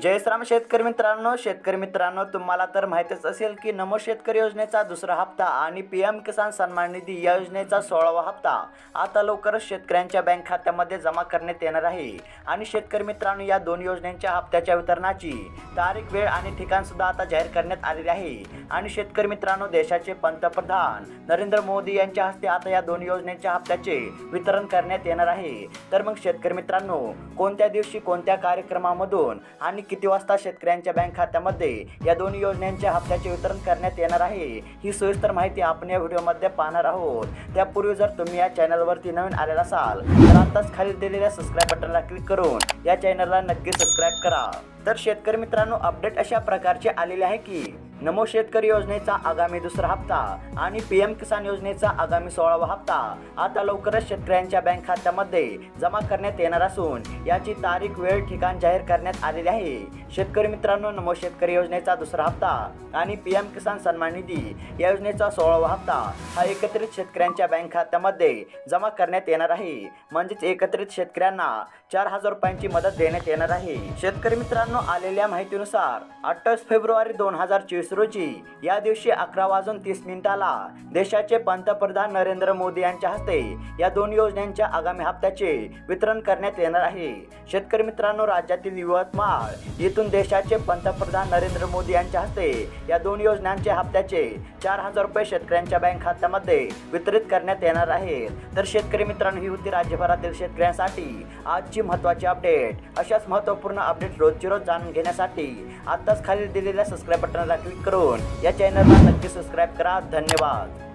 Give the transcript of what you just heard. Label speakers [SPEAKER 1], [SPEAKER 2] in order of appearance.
[SPEAKER 1] जय श्रीराम शेतकरी मित्रांनो तुम्हाला तर माहितीच असेल की नमो शेतकरी योजनेचा दुसरा हप्ता आणि पीएम किसान सन्मान निधी या योजनेचा 16वा हप्ता आता लवकरच शेतकऱ्यांच्या बँक खात्यामध्ये जमा करण्यात येणार आहे। आणि शेतकरी मित्रांनो या दोन योजनेच्या हप्त्याच्या वितरणाची तारीख, वेळ आणि ठिकाण सुद्धा आता जाहीर करण्यात आलेले आहे। आणि शेतकरी मित्रांनो देशाचे पंतप्रधान नरेंद्र मोदी यांच्या हस्ते आता या दोन योजनेच्या हप्त्याचे वितरण करण्यात येणार आहे। तर मग शेतकरी मित्रांनो कोणत्या दिवशी कोणत्या कार्यक्रमामधून आणि किती वाजता शेतकऱ्यांच्या बँक खात्यामध्ये या दोन्ही योजनांच्या हप्त्याचे वितरण करण्यात येणार आहे ही सविस्तर माहिती आपण या व्हिडिओमध्ये पाहणार आहोत। त्यापूर्वी जर तुम्ही या चॅनलवरती नवीन आलेला असाल तर आताच खाली दिलेल्या सबस्क्राइब बटनला क्लिक करून या चॅनलला नक्की सबस्क्राइब करा। तर शेतकरी मित्रांनो अपडेट अशा प्रकारचे आलेले आहे की नमो शेतकरी योजनेचा आगामी दुसरा हप्ता आणि पीएम किसान योजनेचा आगामी 16वा हप्ता आता लवकरच शेतकऱ्यांच्या बँक खात्यामध्ये जमा करण्यात येणार असून याची तारीख, वेळ, ठिकाण जाहीर करण्यात आलेले आहे। शेतकरी मित्रांनो नमो शेतकरी योजनेचा दुसरा हप्ता आणि पीएम किसान सन्मान निधी या योजनेचा 16वा हप्ता हा एकत्रित शेतकऱ्यांच्या बँक खात्यामध्ये जमा करण्यात येणार आहे। म्हणजेच एकत्रित शेतकऱ्यांना 4000 रुपयांची मदत देण्यात येणार आहे। शेतकरी मित्रांनो आलेल्या माहितीनुसार 28 फेब्रुवारी 2024 रोजी या दिवशी 11:30 देशाचे पंतप्रधान नरेंद्र मोदी यांच्या हस्ते या दोन योजनांच्या आगामी हप्त्याचे वितरण करण्यात येणार आहे। शेतकरी मित्रांनो राज्यातील यवतमाळ येथून देशाचे पंतप्रधान नरेंद्र मोदी यांच्या हस्ते या दोन योजनांच्या हप्त्याचे 4000 रुपये शेतकऱ्यांच्या बँक खात्यामध्ये वितरित करण्यात येणार आहेत। तर शेतकरी मित्रांनो ही होती राज्यभरातील शेतकऱ्यांसाठी आजची महत्त्वाची अपडेट। अशाच महत्त्वपूर्ण अपडेट रोजची रोज जाणून घेण्यासाठी आताच खाली दिलेल्या सबस्क्राइब बटनला क्लिक करून या चॅनलला नक्की सबस्क्राइब करा। धन्यवाद।